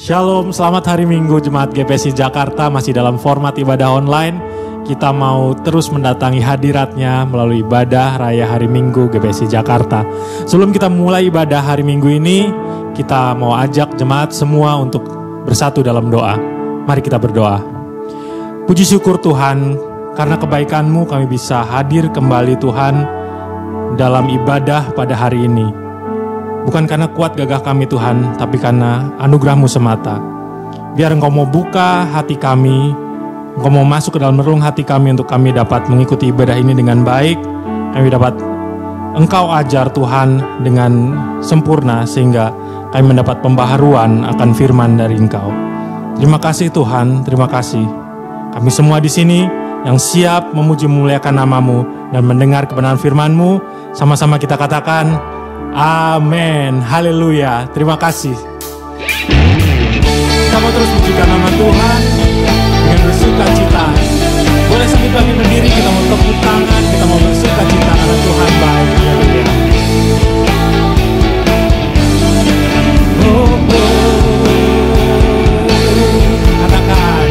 Shalom, selamat hari Minggu Jemaat GPSI Jakarta. Masih dalam format ibadah online. Kita mau terus mendatangi hadiratnya melalui ibadah Raya Hari Minggu GPSI Jakarta. Sebelum kita mulai ibadah hari Minggu ini, kita mau ajak jemaat semua untuk bersatu dalam doa. Mari kita berdoa. Puji syukur Tuhan, karena kebaikan-Mu kami bisa hadir kembali Tuhan dalam ibadah pada hari ini. Bukan karena kuat gagah kami Tuhan, tapi karena anugerah-Mu semata. Biar Engkau mau buka hati kami, Engkau mau masuk ke dalam relung hati kami untuk kami dapat mengikuti ibadah ini dengan baik. Kami dapat Engkau ajar Tuhan dengan sempurna sehingga kami mendapat pembaharuan akan firman dari Engkau. Terima kasih Tuhan, terima kasih. Kami semua di sini yang siap memuji memuliakan nama-Mu dan mendengar kebenaran firman-Mu, sama-sama kita katakan, amin, haleluya, terima kasih. Kita mau terus pujikan nama Tuhan dengan bersuka cita. Boleh sambil kami berdiri, kita mau tepuk tangan, kita mau bersuka cita karena Tuhan baik, haleluya. Katakan,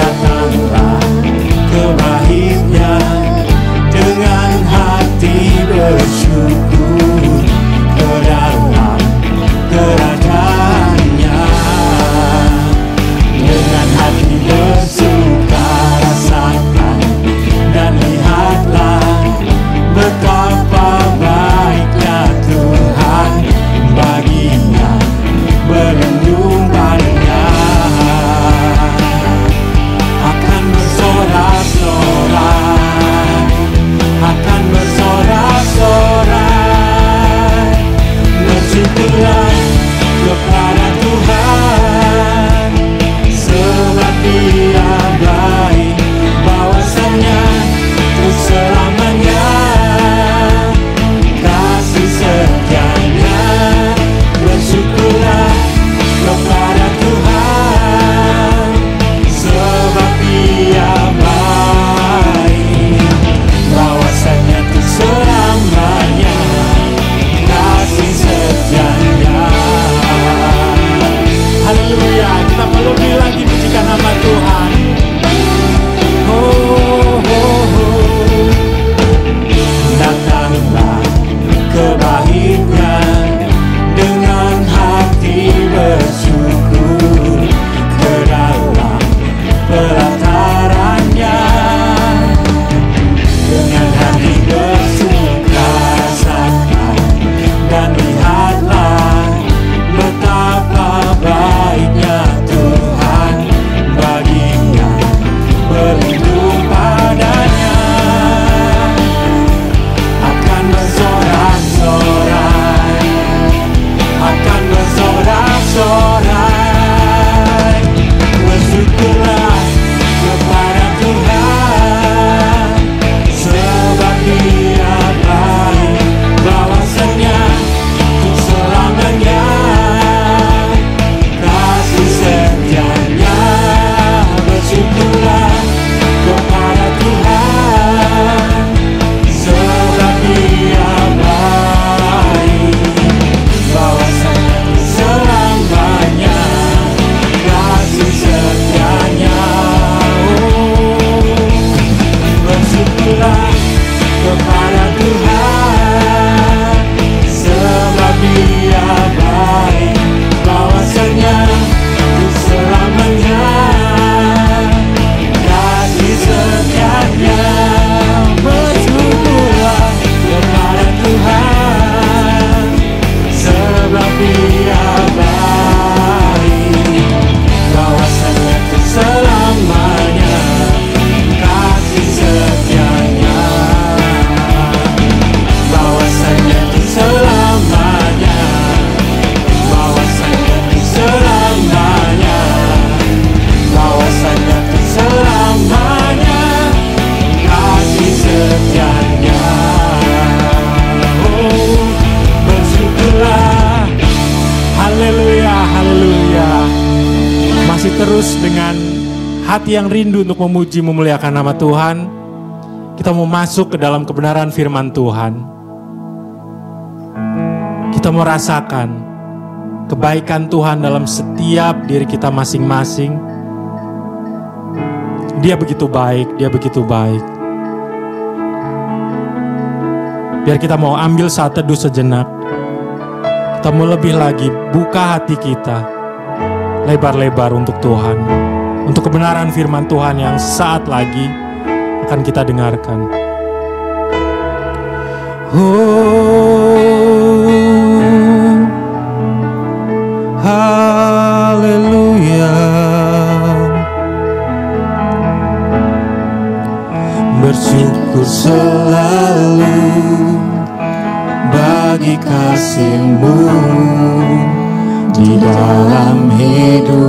datanglah ke bait-Nya dengan hati bersyukur, ke dalam kerajaan-Nya dengan hati bersuka rasakan dan lihatlah betapa baiknya Tuhan, baginya berlindung padanya. Akan bersorak-sorai, akan bersorak-sorai, bersyukurlah kepada Tuhan, sebab Dia baik, bahwasanya untuk selamanya kasih setianya. Bersyukurlah kepada Tuhan, sebab Dia baik, bahwasanya untuk selamanya kasih setianya. Haleluya, kita melubi lagi pujikan nama Tuhan. Oh, oh, oh. Datanglah ke bait-Nya dengan hati bersyukur, ke dalam pelataran-Nya dengan hati bersuka rasakan dan lihatlah betapa baiknya Tuhan, baginya berlindung padanya. Akan bersorak-sorai, akan bersorak-sorai, bersyukurlah kepada Tuhan, sebab Dia baik, bahwasanya untuk selamanya kasih setianya. Bersyukurlah kepada Tuhan, sebab Dia baik, bahwasanya untuk selamanya kasih setianya. Bersyukurlah kepada Tuhan, sebab Dia baik, bahwasanya untuk selamanya kasih setianya. Bersyukurlah kepada Tuhan, sebab Dia baik, bahwasanya untuk selamanya kasih setianya. Bahwasanya untuk selamanya, bahwasanya untuk selamanya, bahwasanya untuk selamanya kasih setianya. Oh, bersyukurlah, haleluya, haleluya. Masih terus dengan hati yang rindu untuk memuji memuliakan nama Tuhan, kita mau masuk ke dalam kebenaran firman Tuhan. Kita mau rasakan kebaikan Tuhan dalam setiap diri kita masing-masing. Dia begitu baik, Dia begitu baik. Biar kita mau ambil saat teduh sejenak. Kita mau lebih lagi buka hati kita lebar-lebar untuk Tuhan, untuk kebenaran firman Tuhan yang saat lagi akan kita dengarkan. Oh, haleluya. Bersyukur selalu bagi kasih-Mu di dalam hidupku.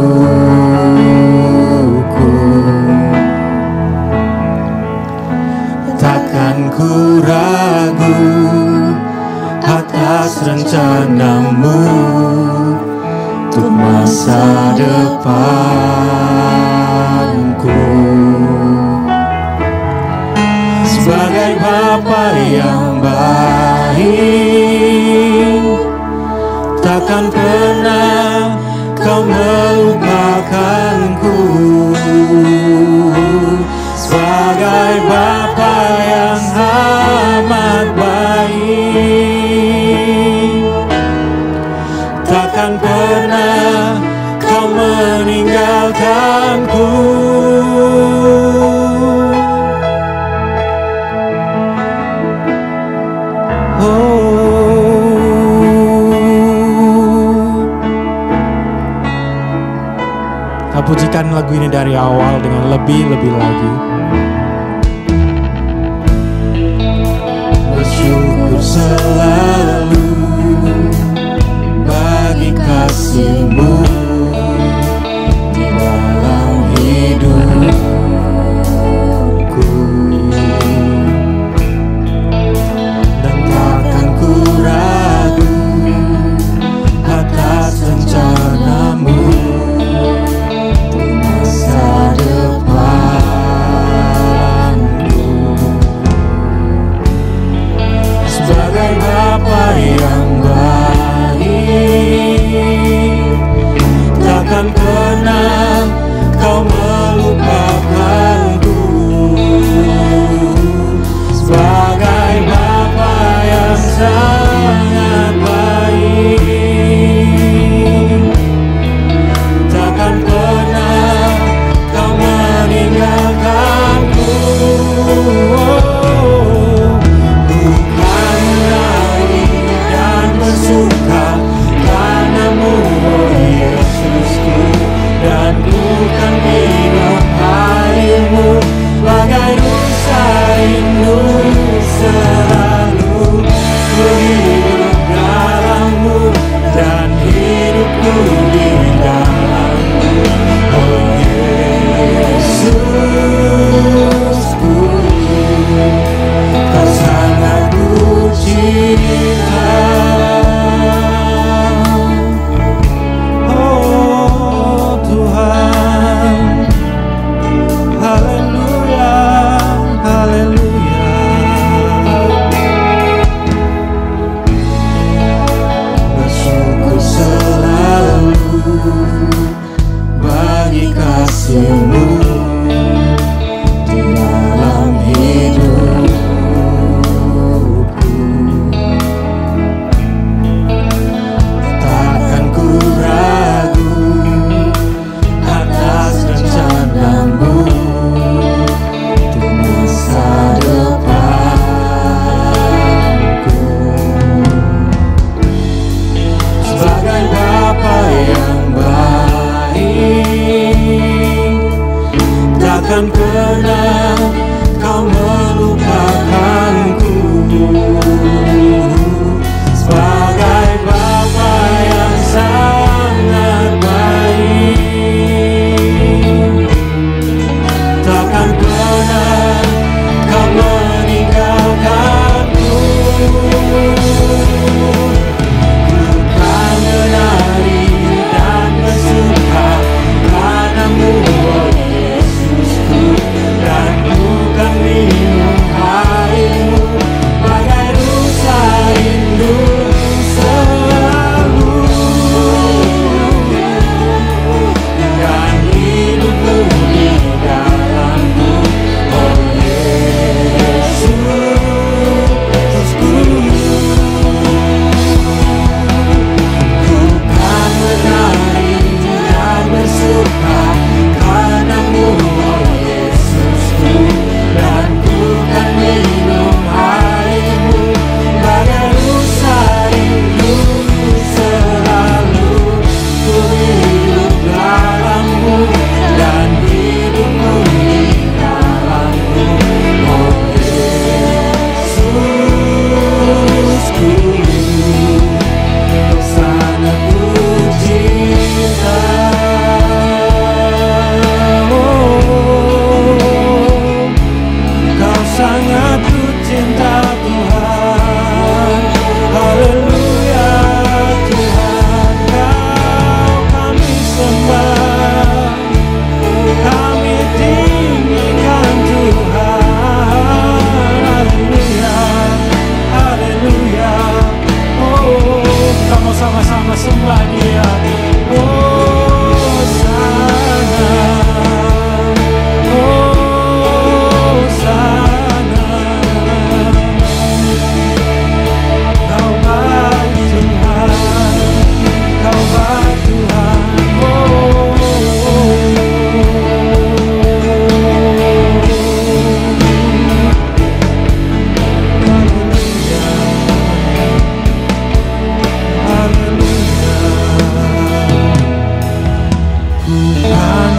Takkan ku ragu atas rencana-Mu untuk masa depanku. Sebagai Bapa yang baik, takkan pernah Kau melupakanku. Sebagai Bapa yang amat baik, takkan pernah Kau meninggalkanku. Pujikan lagu ini dari awal dengan lebih-lebih lagi. Bersyukur selalu bagi kasih-Mu di dalam hidupku. Dan takkan ku ragu atas rencana-Mu yang baik, takkan pernah Kau melupakanku. Sebagai Bapa yang sangat baik, takkan pernah Kau meninggalkanku. Suka karena-Mu, oh Yesusku, dan bukan minum air-Mu bagai rusa rindu. Selalu ku hidup dalam-Mu dan hidupku di dalam-Mu, oh Yesusku. Kau sangat ku cinta. Bagi kasih-Mu di dalam hidupku, takkan ku ragu atas rencana-Mu untuk masa depanku. Sebagai Bapa yang takkan pernah Kau melupakanku. Sebagai Bapa yang sangat baik, takkan pernah Kau meninggalkanku. Ku kan menari dan bersuka karena-Mu, oh Yesusku, dan bukan minum air-Mu bagai sangat ku cinta Tuhan. Haleluya Tuhan, Kau kami sembah, kami tinggikan Tuhan. Haleluya, haleluya. Oh, kita mau sama-sama sembah Dia. Oh, sana, oh, sana. Kau baik Tuhan, Kau baik Tuhan. Oh,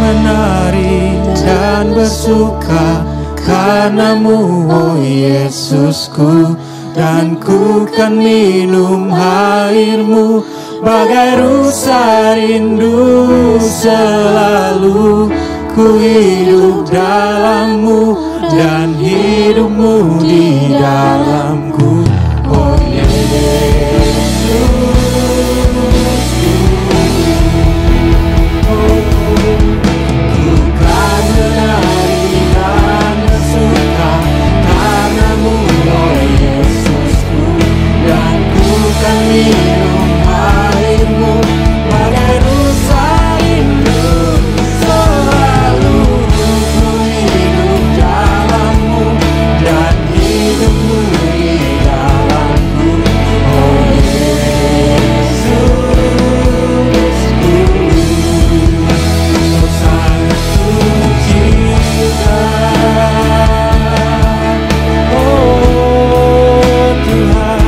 menari dan bersuka karenamu, oh Yesusku, dan ku kan minum airmu bagai rusa rindu selalu. Ku hidup dalammu dan hidupmu di dalamku, oh Yesus. Minum airmu bagai rusa rindu selalu. Ku hidup dalammu dan hidupmu di dalamku, oh Yesus. Kau sangat ku cinta, oh Tuhan.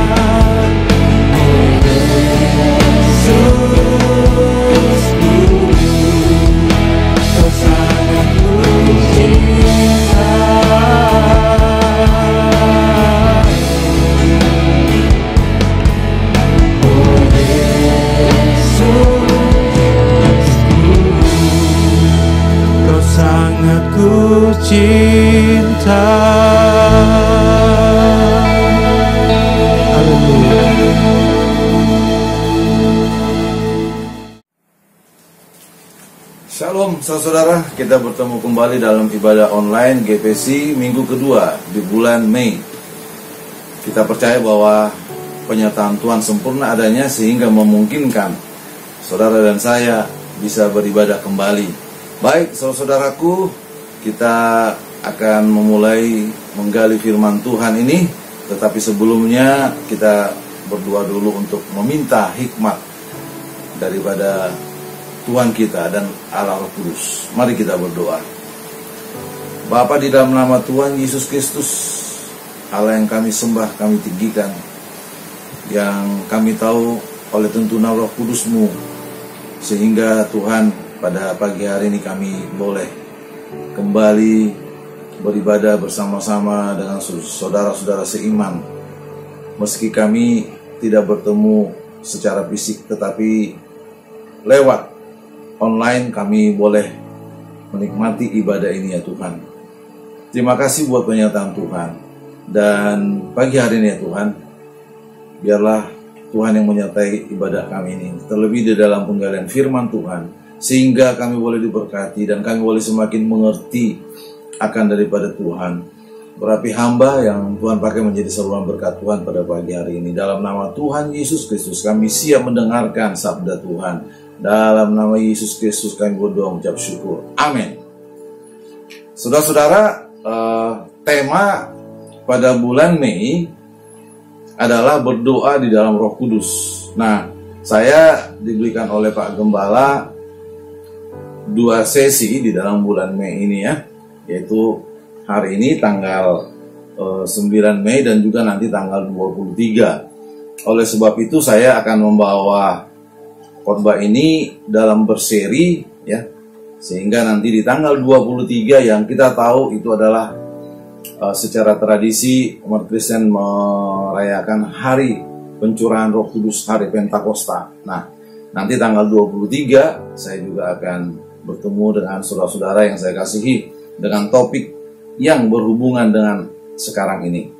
Sangat ku cinta. Haleluya. Shalom saudara, kita bertemu kembali dalam ibadah online GPC minggu kedua di bulan Mei. Kita percaya bahwa penyertaan Tuhan sempurna adanya sehingga memungkinkan saudara dan saya bisa beribadah kembali. Baik, saudaraku, kita akan memulai menggali firman Tuhan ini. Tetapi sebelumnya kita berdoa dulu untuk meminta hikmat daripada Tuhan kita dan Allah Roh Kudus. Mari kita berdoa. Bapa, di dalam nama Tuhan Yesus Kristus, Allah yang kami sembah, kami tinggikan, yang kami tahu oleh tuntunan Roh Kudus-Mu, sehingga Tuhan, pada pagi hari ini kami boleh kembali beribadah bersama-sama dengan saudara-saudara seiman. Meski kami tidak bertemu secara fisik, tetapi lewat online kami boleh menikmati ibadah ini ya Tuhan. Terima kasih buat penyertaan Tuhan. Dan pagi hari ini ya Tuhan, biarlah Tuhan yang menyertai ibadah kami ini, terlebih di dalam penggalian firman Tuhan, sehingga kami boleh diberkati dan kami boleh semakin mengerti akan daripada Tuhan. Berapi hamba yang Tuhan pakai menjadi saluran berkat Tuhan pada pagi hari ini. Dalam nama Tuhan Yesus Kristus kami siap mendengarkan sabda Tuhan. Dalam nama Yesus Kristus kami berdoa mengucap syukur. Amin. Saudara-saudara, tema pada bulan Mei adalah berdoa di dalam Roh Kudus. Nah, saya diberikan oleh Pak Gembala 2 sesi di dalam bulan Mei ini ya, yaitu hari ini tanggal 9 Mei dan juga nanti tanggal 23. Oleh sebab itu saya akan membawa khotbah ini dalam berseri ya, sehingga nanti di tanggal 23 yang kita tahu itu adalah secara tradisi umat Kristen merayakan hari pencurahan Roh Kudus, hari Pentakosta. Nah, nanti tanggal 23 saya juga akan bertemu dengan saudara-saudara yang saya kasihi dengan topik yang berhubungan dengan sekarang ini.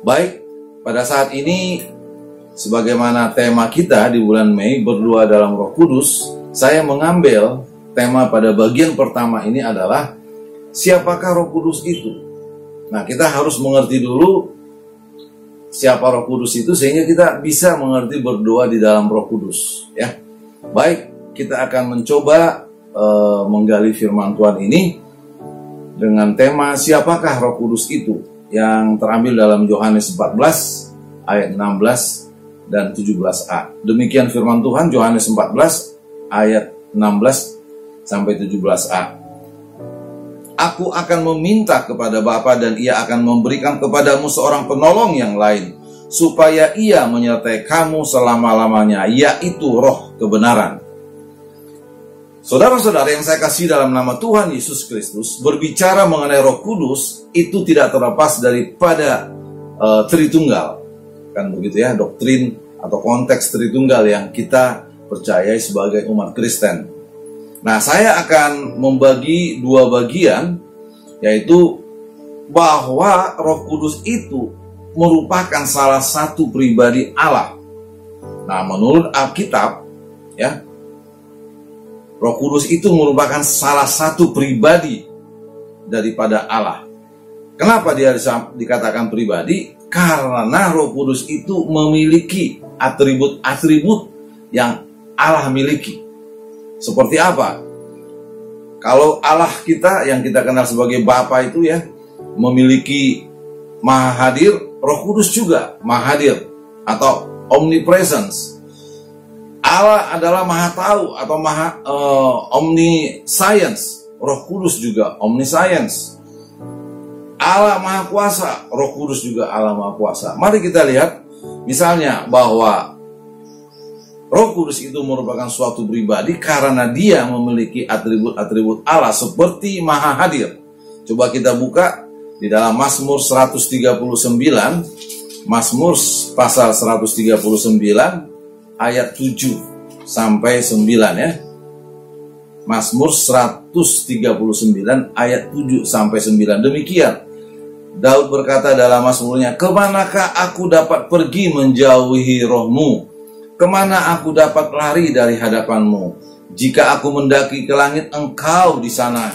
Baik, pada saat ini sebagaimana tema kita di bulan Mei, berdoa dalam Roh Kudus, saya mengambil tema pada bagian pertama ini adalah siapakah Roh Kudus itu? Nah, kita harus mengerti dulu siapa Roh Kudus itu sehingga kita bisa mengerti berdoa di dalam Roh Kudus, ya. Baik, kita akan mencoba menggali firman Tuhan ini dengan tema siapakah Roh Kudus itu, yang terambil dalam Yohanes 14 ayat 16 dan 17a. Demikian firman Tuhan, Yohanes 14 ayat 16 sampai 17a. Aku akan meminta kepada Bapa dan Ia akan memberikan kepadamu seorang penolong yang lain, supaya Ia menyertai kamu selama-lamanya, yaitu Roh kebenaran. Saudara-saudara yang saya kasih dalam nama Tuhan Yesus Kristus, berbicara mengenai Roh Kudus itu tidak terlepas daripada Tritunggal. Kan begitu ya, doktrin atau konteks Tritunggal yang kita percayai sebagai umat Kristen. Nah, saya akan membagi dua bagian, yaitu bahwa Roh Kudus itu merupakan salah satu pribadi Allah. Nah, menurut Alkitab, ya, Roh Kudus itu merupakan salah satu pribadi daripada Allah. Kenapa dia dikatakan pribadi? Karena Roh Kudus itu memiliki atribut-atribut yang Allah miliki. Seperti apa? Kalau Allah kita yang kita kenal sebagai Bapa itu ya, memiliki Maha Hadir, Roh Kudus juga Maha Hadir atau omnipresence. Allah adalah Maha Tahu atau Maha Omniscience. Roh Kudus juga Omniscience. Allah Maha Kuasa, Roh Kudus juga Allah Maha Kuasa. Mari kita lihat misalnya bahwa Roh Kudus itu merupakan suatu pribadi karena dia memiliki atribut-atribut Allah seperti Maha Hadir. Coba kita buka di dalam Mazmur 139, Mazmur pasal 139 ayat 7 sampai 9 ya. Mazmur 139 ayat 7 sampai 9. Demikian Daud berkata dalam Mazmurnya, "Kemanakah aku dapat pergi menjauhi Roh-Mu? Kemana aku dapat lari dari hadapan-Mu? Jika aku mendaki ke langit, Engkau di sana.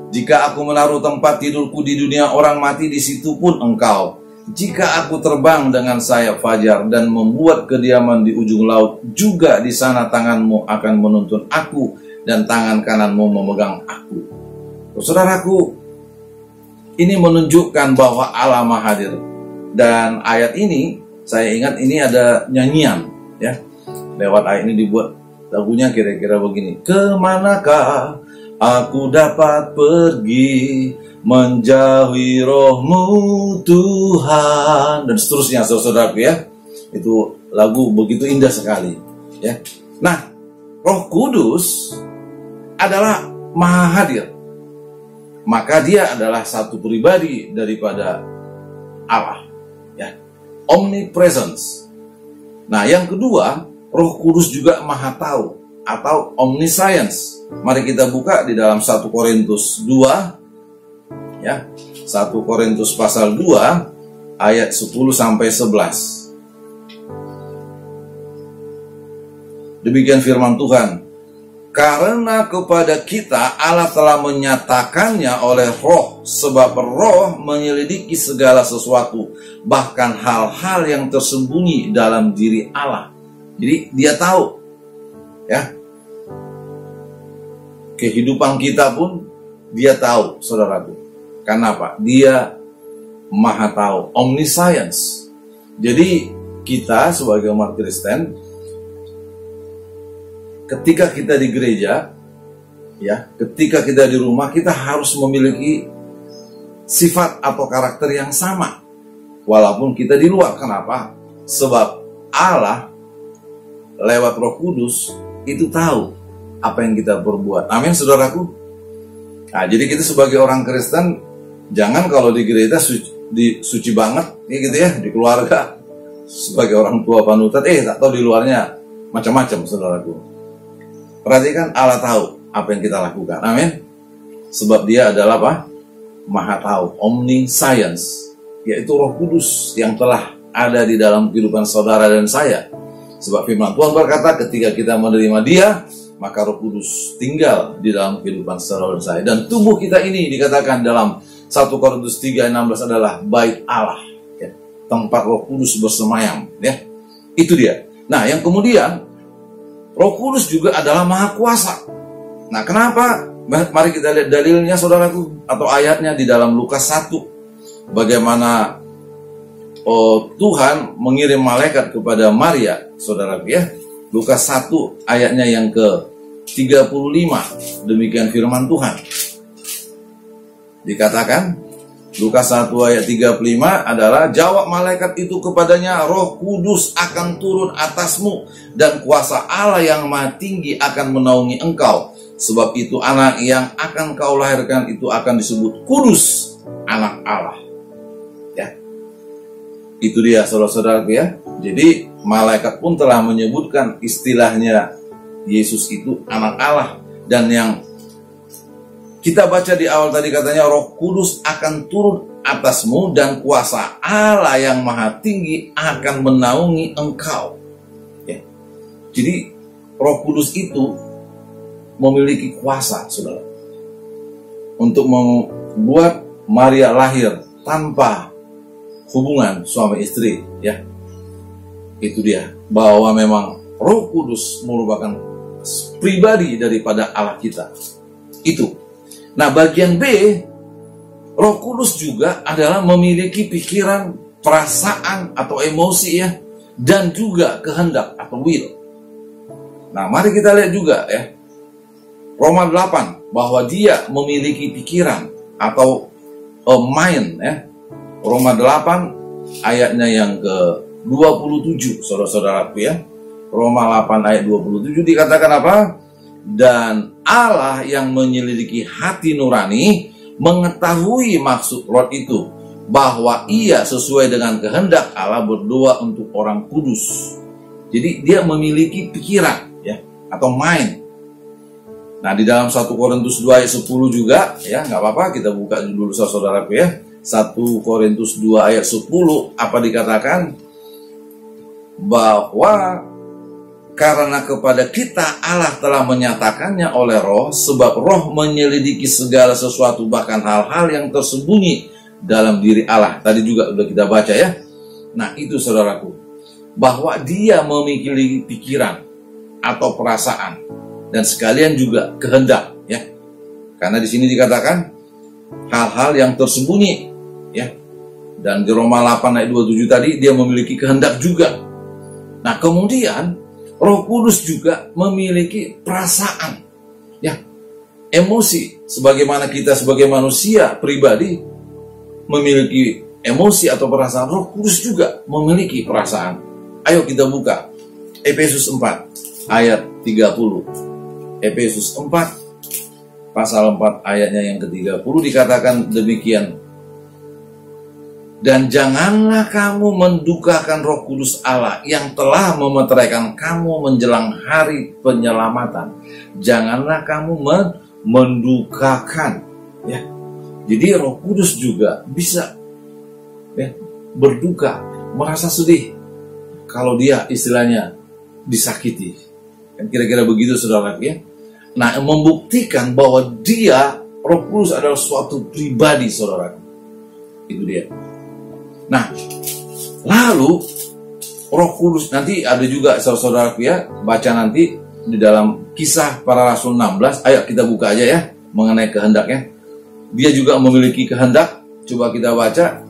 Jika aku menaruh tempat tidurku di dunia orang mati, di situ pun Engkau. Jika aku terbang dengan sayap fajar dan membuat kediaman di ujung laut, juga di sana tangan-Mu akan menuntun aku dan tangan kanan-Mu memegang aku." Saudaraku, ini menunjukkan bahwa Allah Maha Hadir. Dan ayat ini, saya ingat ini ada nyanyian ya. Lewat ayat ini dibuat lagunya kira-kira begini. Kemanakah aku dapat pergi menjauhi Roh-Mu Tuhan, dan seterusnya saudaraku ya. Itu lagu begitu indah sekali ya. Nah, Roh Kudus adalah Maha Hadir, maka dia adalah satu pribadi daripada Allah ya. Omnipresence. Nah, yang kedua, Roh Kudus juga Maha Tahu atau Omniscience. Mari kita buka di dalam 1 Korintus 2 ya. 1 Korintus pasal 2 ayat 10 sampai 11. Demikian firman Tuhan. Karena kepada kita Allah telah menyatakannya oleh Roh, sebab Roh menyelidiki segala sesuatu, bahkan hal-hal yang tersembunyi dalam diri Allah. Jadi dia tahu ya. Kehidupan kita pun dia tahu, saudaraku. Karena apa? Dia Maha Tahu, Omniscience. Jadi kita sebagai umat Kristen, ketika kita di gereja, ya, ketika kita di rumah, kita harus memiliki sifat atau karakter yang sama, walaupun kita di luar. Kenapa? Sebab Allah lewat Roh Kudus itu tahu apa yang kita perbuat. Amin, saudaraku. Nah, jadi kita sebagai orang Kristen, jangan kalau di gereja suci banget, ya gitu ya, di keluarga sebagai orang tua panutan, tak tahu di luarnya macam-macam, saudaraku. Perhatikan, Allah tahu apa yang kita lakukan. Amin. Sebab dia adalah apa? Maha Tahu, Omniscience. yaitu Roh Kudus yang telah ada di dalam kehidupan saudara dan saya. Sebab firman Tuhan berkata, ketika kita menerima Dia, maka Roh Kudus tinggal di dalam kehidupan saudara dan saya. Dan tubuh kita ini dikatakan dalam 1 Korintus 3:16 adalah bait Allah, ya, tempat Roh Kudus bersemayam, ya. Itu dia. Nah, yang kemudian Roh Kudus juga adalah Maha Kuasa. Nah, kenapa? Mari kita lihat dalilnya, saudaraku, atau ayatnya di dalam Lukas 1. Bagaimana Tuhan mengirim malaikat kepada Maria, saudaraku, ya. Lukas 1 ayatnya yang ke-35. Demikian firman Tuhan. Dikatakan, Lukas 1 ayat 35 adalah, jawab malaikat itu kepadanya, Roh Kudus akan turun atasmu dan kuasa Allah yang Maha Tinggi akan menaungi engkau. Sebab itu anak yang akan kau lahirkan itu akan disebut kudus, anak Allah. Ya. Itu dia, saudara-saudaraku, ya. Jadi malaikat pun telah menyebutkan istilahnya Yesus itu anak Allah. Dan yang kita baca di awal tadi katanya, Roh Kudus akan turun atasmu dan kuasa Allah yang Maha Tinggi akan menaungi engkau. Ya. Jadi Roh Kudus itu memiliki kuasa, saudara, untuk membuat Maria lahir tanpa hubungan suami istri, ya. Itu dia, bahwa memang Roh Kudus merupakan pribadi daripada Allah kita. Itu. Nah, bagian B, Roh Kudus juga adalah memiliki pikiran, perasaan atau emosi, ya, dan juga kehendak atau will. Nah, mari kita lihat juga, ya, Roma 8, bahwa dia memiliki pikiran atau mind, ya. Roma 8 ayatnya yang ke-27, saudara-saudaraku, ya. Roma 8 ayat 27 dikatakan apa? Dan Allah yang menyelidiki hati nurani mengetahui maksud roh itu, bahwa ia sesuai dengan kehendak Allah berdoa untuk orang kudus. Jadi dia memiliki pikiran, ya, atau mind. Nah, di dalam 1 Korintus 2 ayat 10 juga, ya, nggak apa-apa, kita buka dulu, saudaraku, ya. 1 Korintus 2 ayat 10, apa dikatakan? Bahwa karena kepada kita Allah telah menyatakannya oleh Roh, sebab Roh menyelidiki segala sesuatu, bahkan hal-hal yang tersembunyi dalam diri Allah. Tadi juga sudah kita baca, ya. Nah, itu, saudaraku, bahwa dia memiliki pikiran atau perasaan dan sekalian juga kehendak, ya. Karena di sini dikatakan hal-hal yang tersembunyi, ya. Dan di Roma 8 ayat 27 tadi dia memiliki kehendak juga. Nah, kemudian Roh Kudus juga memiliki perasaan, ya, emosi. Sebagaimana kita sebagai manusia pribadi memiliki emosi atau perasaan, Roh Kudus juga memiliki perasaan. Ayo kita buka Efesus 4 ayat 30. Efesus 4 pasal 4 ayatnya yang ke-30 dikatakan demikian. Dan janganlah kamu mendukakan Roh Kudus Allah yang telah memeteraikan kamu menjelang hari penyelamatan. Janganlah kamu mendukakan, ya. Jadi Roh Kudus juga bisa, ya, berduka, merasa sedih kalau dia istilahnya disakiti. Kan kira-kira begitu, saudara, ya. Nah, membuktikan bahwa dia, Roh Kudus, adalah suatu pribadi, saudara. Itu dia. Nah, lalu Roh Kudus nanti ada juga, saudara-saudaraku, ya, baca nanti di dalam Kisah Para Rasul 16. Ayo kita buka aja, ya, mengenai kehendaknya. Dia juga memiliki kehendak. Coba kita baca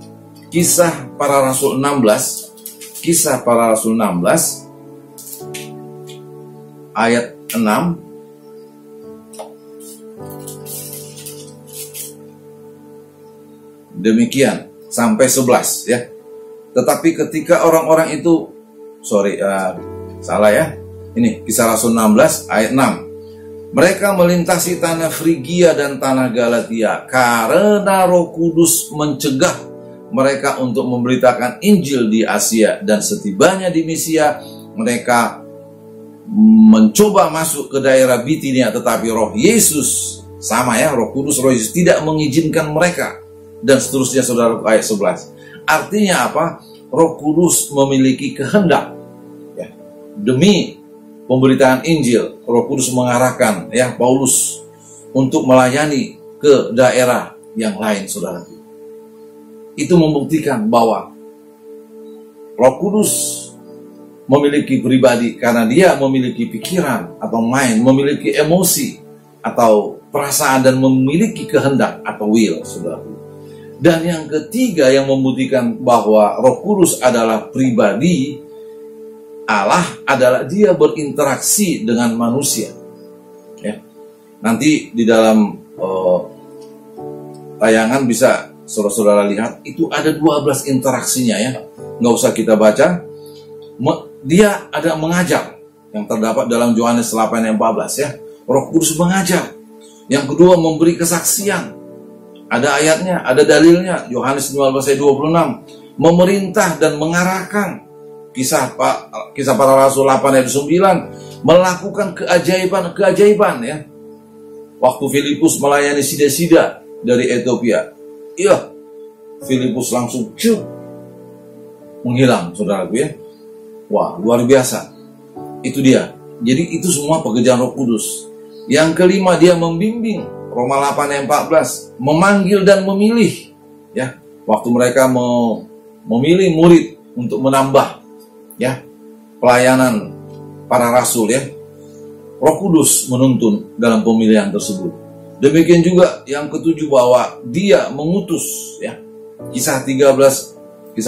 Kisah Para Rasul 16. Kisah Para Rasul 16 ayat 6. Demikian sampai 11, ya. Tetapi ketika orang-orang itu, salah, ya. Ini Kisah Rasul 16 ayat 6. Mereka melintasi tanah Frigia dan tanah Galatia karena Roh Kudus mencegah mereka untuk memberitakan Injil di Asia, dan setibanya di Misia mereka mencoba masuk ke daerah Bitinia, tetapi Roh Yesus, sama, ya, Roh Kudus, Roh Yesus tidak mengizinkan mereka. Dan seterusnya, saudara, ayat 11. Artinya apa? Roh Kudus memiliki kehendak, ya, demi pemberitaan Injil. Roh Kudus mengarahkan, ya, Paulus untuk melayani ke daerah yang lain, saudara. Itu membuktikan bahwa Roh Kudus memiliki pribadi karena dia memiliki pikiran atau mind, memiliki emosi atau perasaan, dan memiliki kehendak atau will, saudara. Dan yang ketiga yang membuktikan bahwa Roh Kudus adalah pribadi Allah adalah dia berinteraksi dengan manusia. Ya. Nanti di dalam tayangan bisa saudara-saudara lihat, itu ada 12 interaksinya, ya. Nggak usah kita baca. Dia ada mengajar yang terdapat dalam Yohanes 8 ayat 14, ya. Roh Kudus mengajar. Yang kedua memberi kesaksian. Ada ayatnya, ada dalilnya. Yohanes 15 ayat 26. Memerintah dan mengarahkan. Kisah para Rasul 8 ayat 9. Melakukan keajaiban-keajaiban, ya. Waktu Filipus melayani sida-sida dari Ethiopia, iya, Filipus langsung menghilang, saudaraku, ya. Wah, luar biasa. Itu dia. Jadi itu semua pekerjaan Roh Kudus. Yang kelima, dia membimbing. Roma 8 ayat 14, memanggil dan memilih, ya. Waktu mereka memilih murid untuk menambah, ya, pelayanan para rasul, ya. Roh Kudus menuntun dalam pemilihan tersebut. Demikian juga yang ketujuh, bahwa dia mengutus, ya. Kisah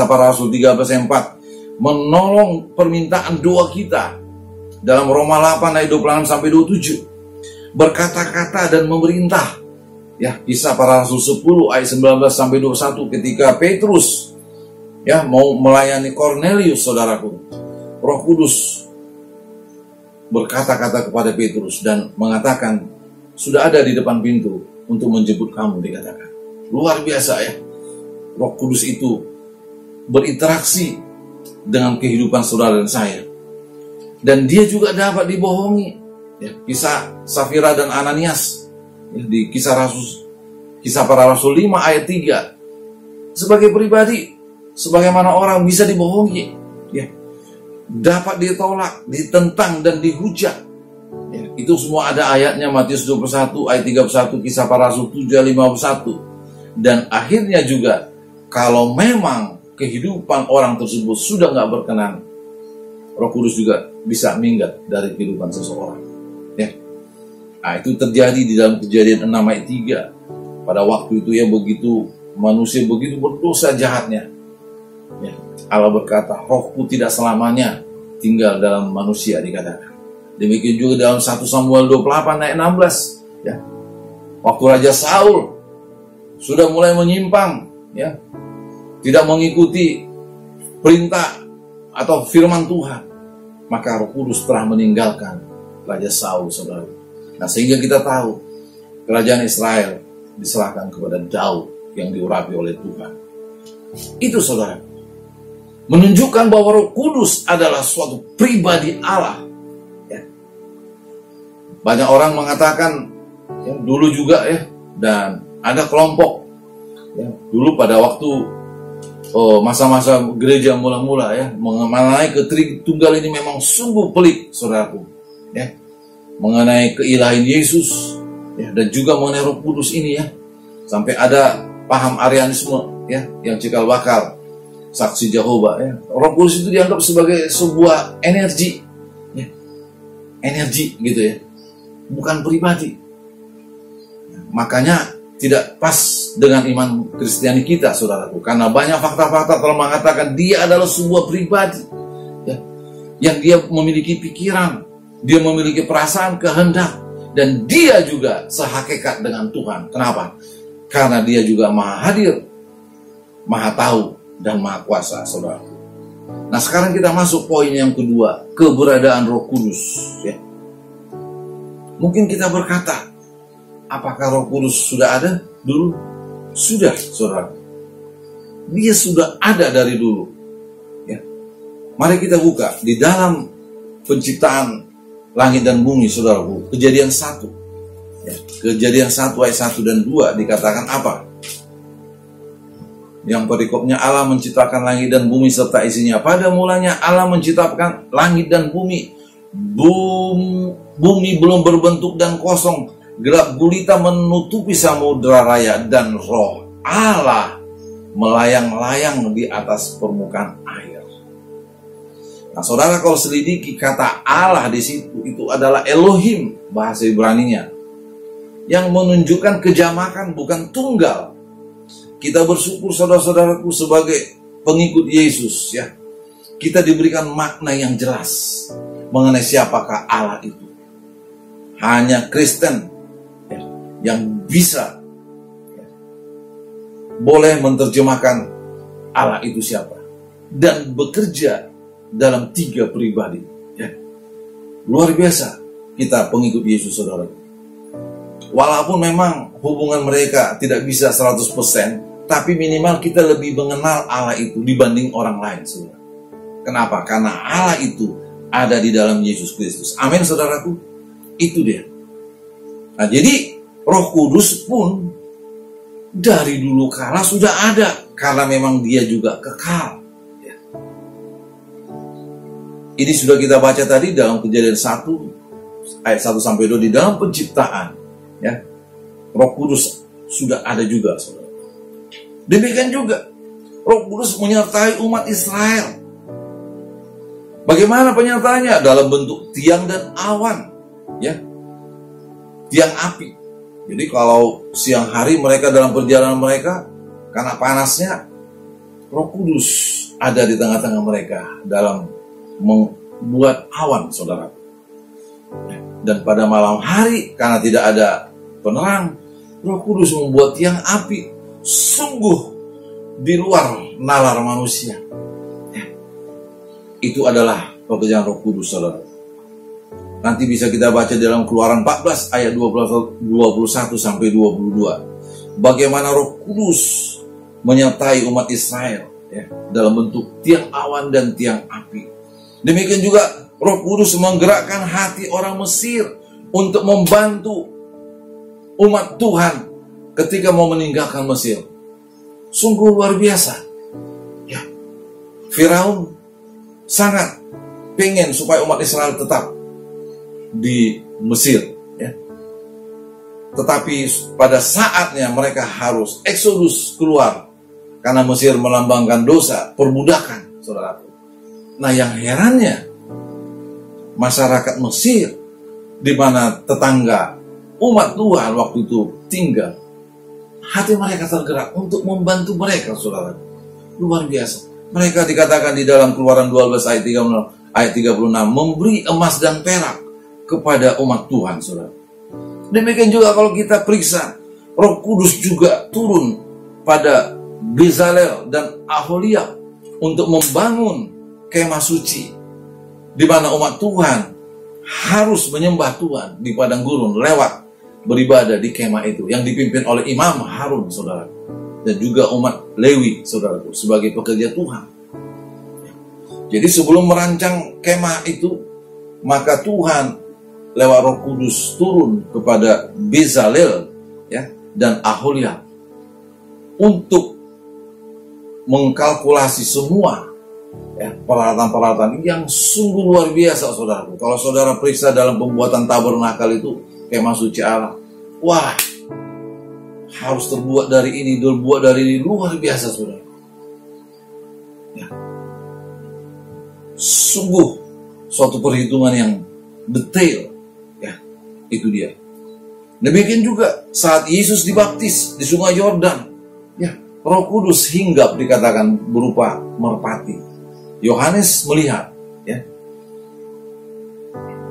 para Rasul 13 ayat 4, menolong permintaan doa kita dalam Roma 8 ayat 26 sampai 27. Berkata-kata dan memerintah, ya. Kisah para Rasul 10 ayat 19 sampai 21, ketika Petrus, ya, mau melayani Cornelius, saudaraku, Roh Kudus berkata-kata kepada Petrus dan mengatakan, sudah ada di depan pintu untuk menjemput kamu, dikatakan. Luar biasa, ya. Roh Kudus itu berinteraksi dengan kehidupan saudara dan saya. Dan dia juga dapat dibohongi. Ya, kisah Safira dan Ananias, ya, di kisah para Rasul 5 ayat 3. Sebagai pribadi, sebagaimana orang bisa dibohongi, ya, dapat ditolak, ditentang, dan dihujat, ya. Itu semua ada ayatnya. Matius 21 ayat 31, kisah para Rasul 7 ayat 51. Dan akhirnya juga, kalau memang kehidupan orang tersebut sudah nggak berkenan, Roh Kudus juga bisa minggat dari kehidupan seseorang. Ya. Nah, itu terjadi di dalam Kejadian 6 ayat 3. Pada waktu itu, ya, begitu manusia begitu berdosa jahatnya, ya, Allah berkata, Rohku tidak selamanya tinggal dalam manusia, dikatakan. Demikian juga dalam 1 Samuel 28 ayat 16, ya. Waktu Raja Saul sudah mulai menyimpang, ya, tidak mengikuti perintah atau firman Tuhan, maka Roh Kudus telah meninggalkan Raja Saul, saudara. Nah, sehingga kita tahu kerajaan Israel diserahkan kepada Daud yang diurapi oleh Tuhan. Itu, saudara, menunjukkan bahwa Roh Kudus adalah suatu pribadi Allah, ya. Banyak orang mengatakan, ya, dulu juga, ya, dan ada kelompok, ya, dulu pada waktu masa-masa gereja mula-mula, ya, mengenai Tritunggal ini memang sungguh pelik, saudaraku, ya, mengenai keilahian Yesus, ya, dan juga mengenai Roh Kudus ini, ya, sampai ada paham Arianisme, ya, yang cikal bakal saksi Jehovah, ya. Roh Kudus itu dianggap sebagai sebuah energi, ya, energi gitu, ya, bukan pribadi. Makanya tidak pas dengan iman Kristiani kita, saudaraku, karena banyak fakta-fakta telah mengatakan dia adalah sebuah pribadi, ya, yang dia memiliki pikiran, dia memiliki perasaan, kehendak, dan dia juga sehakikat dengan Tuhan. Kenapa? Karena dia juga maha hadir, maha tahu, dan maha kuasa, saudara. Nah, sekarang kita masuk poin yang kedua, keberadaan Roh Kudus, ya. Mungkin kita berkata, apakah Roh Kudus sudah ada dulu? Sudah, saudara. Dia sudah ada dari dulu, ya. Mari kita buka di dalam penciptaan langit dan bumi, saudaraku, Kejadian 1, ya. Kejadian 1 ayat 1 dan 2 dikatakan apa? Yang perikopnya Allah menciptakan langit dan bumi serta isinya. Pada mulanya Allah menciptakan langit dan bumi. Bumi belum berbentuk dan kosong. Gelap gulita menutupi samudera raya dan roh Allah melayang-layang di atas permukaan air. Nah, saudara, kalau selidiki kata Allah di situ, itu adalah Elohim, bahasa Ibraninya, yang menunjukkan kejamakan, bukan tunggal. Kita bersyukur, saudara-saudaraku, sebagai pengikut Yesus, ya, kita diberikan makna yang jelas mengenai siapakah Allah itu. Hanya Kristen, ya, yang bisa, ya, boleh menerjemahkan Allah itu siapa, dan bekerja dalam 3 pribadi, ya. Luar biasa kita pengikut Yesus, saudara. Walaupun memang hubungan mereka tidak bisa 100%, tapi minimal kita lebih mengenal Allah itu dibanding orang lain, saudara. Kenapa? Karena Allah itu ada di dalam Yesus Kristus. Amin, saudaraku. Itu dia. Nah, jadi Roh Kudus pun dari dulu kala sudah ada, karena memang dia juga kekal. Ini sudah kita baca tadi dalam Kejadian 1 ayat 1-2 di dalam penciptaan, ya. Roh Kudus sudah ada juga, saudara. Demikian juga Roh Kudus menyertai umat Israel. Bagaimana penyertaannya? Dalam bentuk tiang dan awan, ya. Tiang api. Jadi kalau siang hari mereka dalam perjalanan mereka, karena panasnya, Roh Kudus ada di tengah-tengah mereka dalam membuat awan, saudara. Dan pada malam hari, karena tidak ada penerang, Roh Kudus membuat tiang api sungguh di luar nalar manusia. Itu adalah pekerjaan Roh Kudus, saudara. Nanti bisa kita baca dalam Keluaran 14 ayat 21-22. Bagaimana Roh Kudus menyertai umat Israel, ya, dalam bentuk tiang awan dan tiang api. Demikian juga Roh Kudus menggerakkan hati orang Mesir untuk membantu umat Tuhan ketika mau meninggalkan Mesir. Sungguh luar biasa, ya. Firaun sangat pengen supaya umat Israel tetap di Mesir, ya. Tetapi pada saatnya mereka harus eksodus keluar, karena Mesir melambangkan dosa, perbudakan, saudara. Nah, yang herannya, masyarakat Mesir, di mana tetangga umat Tuhan waktu itu tinggal, hati mereka tergerak untuk membantu mereka, saudara. Luar biasa. Mereka dikatakan di dalam Keluaran 12 ayat 36, memberi emas dan perak kepada umat Tuhan, saudara. Demikian juga kalau kita periksa, Roh Kudus juga turun pada Bezalel dan Aholiab untuk membangun kemah suci, di mana umat Tuhan harus menyembah Tuhan di padang gurun lewat beribadah di kemah itu, yang dipimpin oleh Imam Harun, saudara, dan juga umat Lewi, saudaraku, sebagai pekerja Tuhan. Jadi sebelum merancang kemah itu, maka Tuhan lewat Roh Kudus turun kepada Bezalel, ya, dan Aholiab untuk mengkalkulasi semua, ya, peralatan-peralatan yang sungguh luar biasa, saudaraku. Kalau saudara periksa dalam pembuatan tabernakel itu, kemah suci Allah, wah, harus terbuat dari ini, luar biasa, saudara. Ya. Sungguh suatu perhitungan yang detail, ya, itu dia. Demikian juga saat Yesus dibaptis di Sungai Yordan, ya, Roh Kudus hinggap, dikatakan berupa merpati. Yohanes melihat, ya.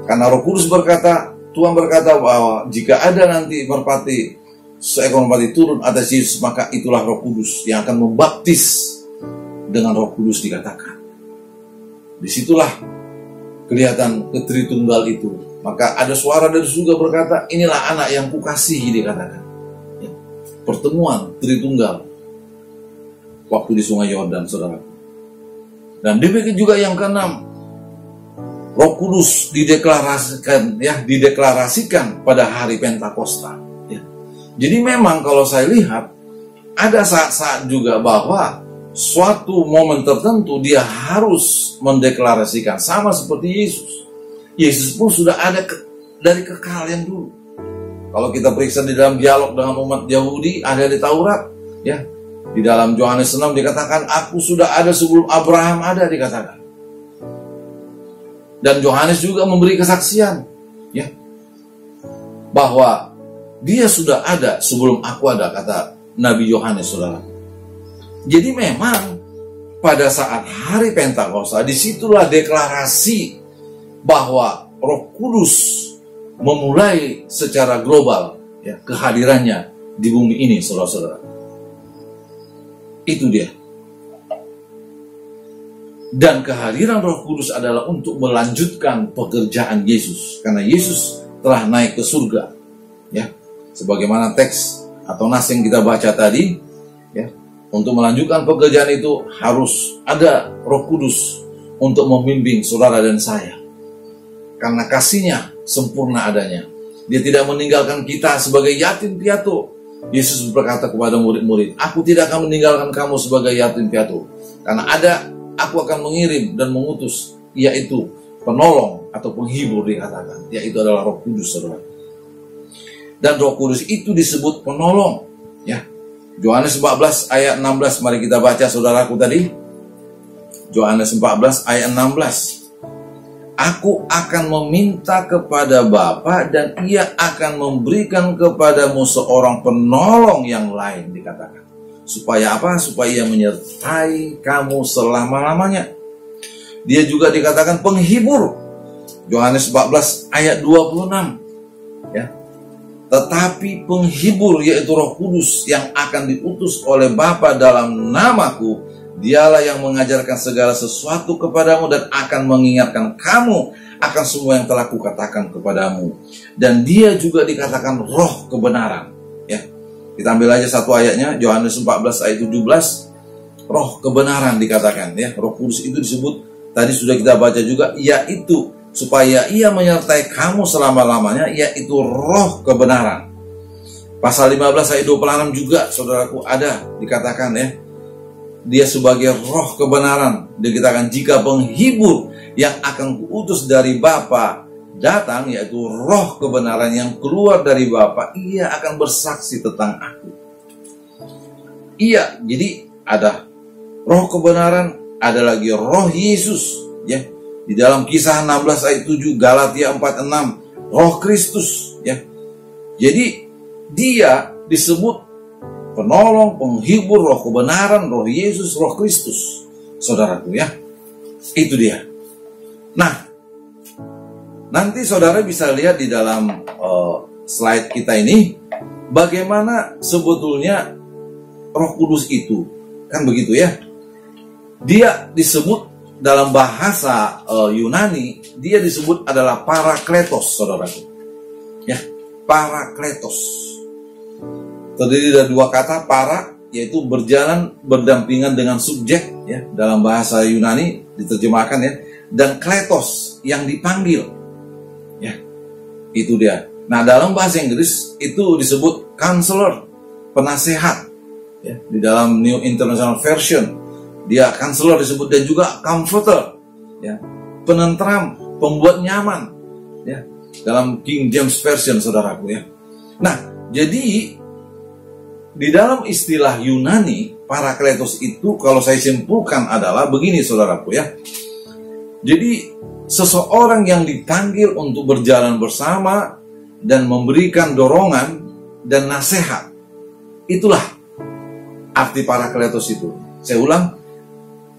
Karena Roh Kudus berkata, Tuhan berkata bahwa jika ada nanti merpati, seekor merpati turun atas Yesus, maka itulah Roh Kudus yang akan membaptis dengan Roh Kudus, dikatakan. Disitulah kelihatan Tritunggal itu. Maka ada suara dari surga berkata, inilah anak yang kukasihi, dikatakan. Ya. Pertemuan Tritunggal waktu di Sungai Yordan, saudara. Dan demikian juga yang keenam, Roh Kudus dideklarasikan pada hari Pentakosta. Ya. Jadi memang kalau saya lihat, ada saat-saat juga bahwa suatu momen tertentu dia harus mendeklarasikan, sama seperti Yesus. Yesus pun sudah ada dari kekal yang dulu. Kalau kita periksa di dalam dialog dengan umat Yahudi, ada di Taurat, ya. Di dalam Yohanes 6 dikatakan, aku sudah ada sebelum Abraham ada, dikatakan. Dan Yohanes juga memberi kesaksian, ya, bahwa dia sudah ada sebelum aku ada, kata Nabi Yohanes, saudara. Jadi memang pada saat hari Pentakosta, disitulah deklarasi bahwa Roh Kudus memulai secara global, ya, kehadirannya di bumi ini, saudara-saudara. Itu dia. Dan kehadiran Roh Kudus adalah untuk melanjutkan pekerjaan Yesus, karena Yesus telah naik ke surga, ya. Sebagaimana teks atau nas yang kita baca tadi, ya, untuk melanjutkan pekerjaan itu harus ada Roh Kudus untuk membimbing saudara dan saya. Karena kasihnya sempurna adanya. Dia tidak meninggalkan kita sebagai yatim piatu. Yesus berkata kepada murid-murid, aku tidak akan meninggalkan kamu sebagai yatim piatu. Karena aku akan mengirim dan mengutus, yaitu penolong atau penghibur, dikatakan. Yaitu adalah Roh Kudus, saudara. Dan Roh Kudus itu disebut penolong, ya. Yohanes 14 ayat 16, mari kita baca, saudaraku, tadi. Yohanes 14 ayat 16. Aku akan meminta kepada Bapa dan ia akan memberikan kepadamu seorang penolong yang lain, dikatakan. Supaya apa? Supaya ia menyertai kamu selama-lamanya. Dia juga dikatakan penghibur. Yohanes 14 ayat 26. Ya. Tetapi penghibur, yaitu Roh Kudus yang akan diutus oleh Bapa dalam namaku, dialah yang mengajarkan segala sesuatu kepadamu dan akan mengingatkan kamu akan semua yang telah kukatakan kepadamu. Dan dia juga dikatakan Roh kebenaran. Ya, kita ambil aja satu ayatnya, Yohanes 14 ayat 17. Roh kebenaran dikatakan, ya. Roh Kudus itu disebut, tadi sudah kita baca juga, yaitu supaya ia menyertai kamu selama-lamanya, yaitu Roh kebenaran. Pasal 15 ayat 26 juga, saudaraku, ada dikatakan, ya. Dia sebagai Roh kebenaran. Dikatakan jika penghibur yang akan kuutus dari Bapa datang, yaitu Roh kebenaran yang keluar dari Bapa, ia akan bersaksi tentang aku. Iya, jadi ada Roh kebenaran, ada lagi Roh Yesus, ya. Di dalam Kisah 16 ayat 7, Galatia 4:6, Roh Kristus, ya. Jadi dia disebut penolong, penghibur, Roh kebenaran, Roh Yesus, Roh Kristus, saudaraku, ya. Itu dia. Nah, nanti saudara bisa lihat di dalam slide kita ini bagaimana sebetulnya Roh Kudus itu, kan begitu, ya. Dia disebut dalam bahasa Yunani, dia disebut adalah Parakletos, saudaraku, ya. Parakletos terdiri dari dua kata, para, yaitu berjalan berdampingan dengan subjek, ya, dalam bahasa Yunani diterjemahkan, ya, dan kletos yang dipanggil, ya. Itu dia. Nah, dalam bahasa Inggris itu disebut counselor, penasehat, ya. Di dalam New International Version dia counselor disebut, dan juga comforter, ya, penentram, pembuat nyaman, ya, dalam King James Version, saudaraku, ya. Nah, jadi di dalam istilah Yunani, Parakletos itu kalau saya simpulkan adalah begini, saudaraku, ya. Jadi seseorang yang dipanggil untuk berjalan bersama dan memberikan dorongan dan nasihat. Itulah arti Parakletos itu. Saya ulang,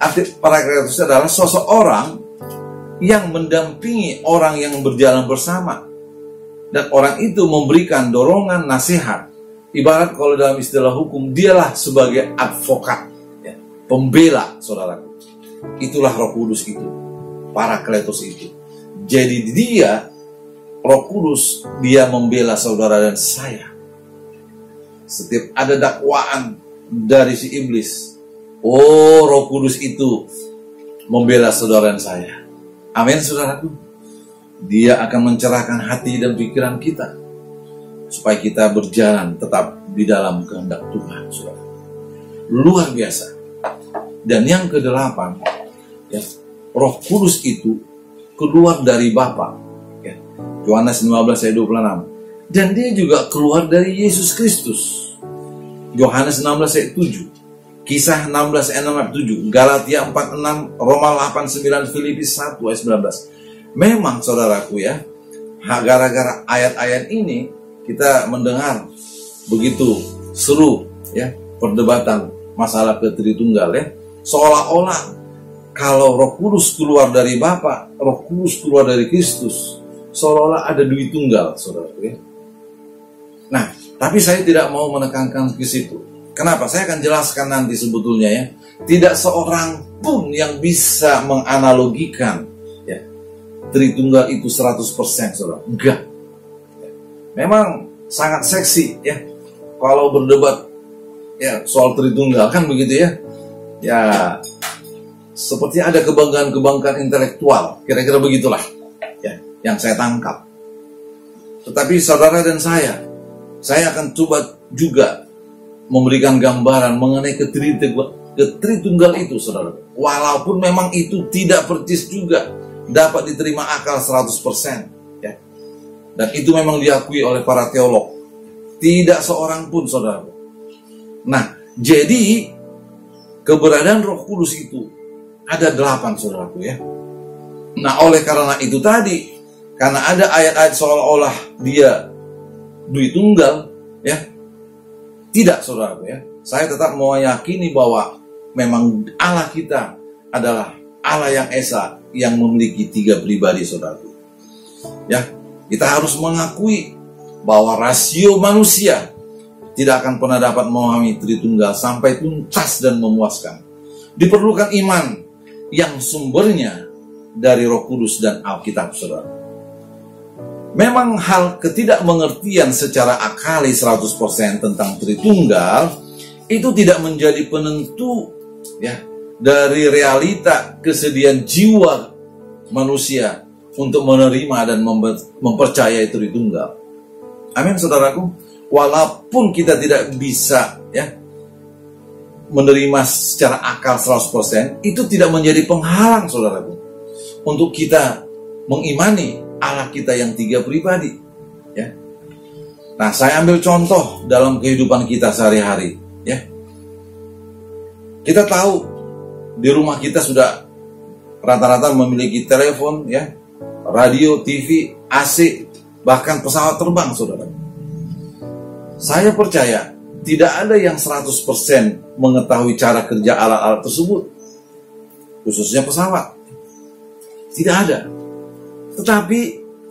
arti Parakletos adalah seseorang yang mendampingi orang yang berjalan bersama, dan orang itu memberikan dorongan, nasihat. Ibarat kalau dalam istilah hukum, dialah sebagai advokat, ya, pembela, saudaraku. Itulah Roh Kudus itu, Parakletos itu. Jadi dia, Roh Kudus, dia membela saudara dan saya. Setiap ada dakwaan dari si iblis, oh, Roh Kudus itu membela saudara dan saya. Amin, saudaraku. Dia akan mencerahkan hati dan pikiran kita supaya kita berjalan tetap di dalam kehendak Tuhan, saudara. luar biasa. Dan yang kedelapan, ya, Roh Kudus itu keluar dari Bapa. Ya, Yohanes 15 ayat 26. Dan dia juga keluar dari Yesus Kristus. Yohanes 16 ayat 7. Kisah 16 ayat 6 ayat 7. Galatia 4:6, Roma 8:9, Filipi 1 ayat 19. Memang saudaraku ya, gara-gara ayat-ayat ini kita mendengar begitu seru ya perdebatan masalah Tritunggal ya. Seolah-olah kalau Roh Kudus keluar dari Bapa, Roh Kudus keluar dari Kristus, seolah-olah ada Dwi Tunggal, saudaraku ya. Nah, tapi saya tidak mau menekankan ke situ. Kenapa? Saya akan jelaskan nanti sebetulnya ya. Tidak seorang pun yang bisa menganalogikan ya, Tritunggal itu 100%, saudara. Enggak. Memang sangat seksi ya kalau berdebat ya soal Tritunggal, kan begitu ya. Ya, seperti ada kebanggaan-kebanggaan intelektual, kira-kira begitulah ya yang saya tangkap. Tetapi saudara dan saya akan coba juga memberikan gambaran mengenai Tritunggal itu, saudara. Walaupun memang itu tidak persis juga dapat diterima akal 100%, ya. Dan itu memang diakui oleh para teolog. Tidak seorang pun, saudara. Nah, jadi keberadaan Roh Kudus itu ada 8, saudaraku ya. Nah, oleh karena itu tadi, karena ada ayat-ayat seolah-olah dia Dwi Tunggal, ya. Tidak, saudaraku ya. Saya tetap meyakini bahwa memang Allah kita adalah Allah yang esa, yang memiliki 3 pribadi, saudaraku. Ya, kita harus mengakui bahwa rasio manusia tidak akan pernah dapat memahami Tritunggal sampai tuntas dan memuaskan. Diperlukan iman yang sumbernya dari Roh Kudus dan Alkitab, saudara. Memang hal ketidakmengertian secara akali 100% tentang Tritunggal itu tidak menjadi penentu ya dari realita kesediaan jiwa manusia untuk menerima dan mempercayai Tritunggal. Amin, saudaraku. Walaupun kita tidak bisa ya menerima secara akal 100%, itu tidak menjadi penghalang, saudaraku, untuk kita mengimani Allah kita yang 3 pribadi. Ya. Nah, saya ambil contoh dalam kehidupan kita sehari-hari. Ya. Kita tahu di rumah kita sudah rata-rata memiliki telepon, ya, radio, TV, AC, bahkan pesawat terbang, saudara. Saya percaya tidak ada yang 100% mengetahui cara kerja alat-alat tersebut, khususnya pesawat. Tidak ada. Tetapi,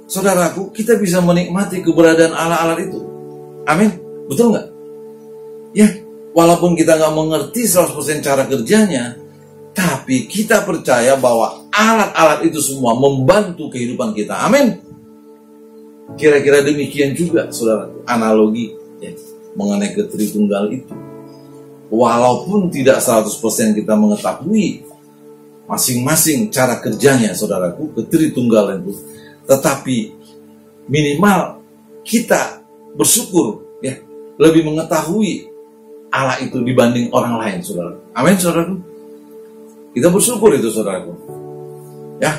saudaraku, kita bisa menikmati keberadaan alat-alat itu. Amin. Betul nggak? Ya, walaupun kita nggak mengerti 100% cara kerjanya, tapi kita percaya bahwa alat-alat itu semua membantu kehidupan kita. Amin. Kira-kira demikian juga, saudaraku, analogi ya, mengenai Tritunggal itu. Walaupun tidak 100% kita mengetahui masing-masing cara kerjanya, saudaraku, Tritunggal itu, tetapi minimal kita bersyukur ya, lebih mengetahui Allah itu dibanding orang lain, saudara. Amin, saudaraku. Kita bersyukur itu, saudaraku. Ya.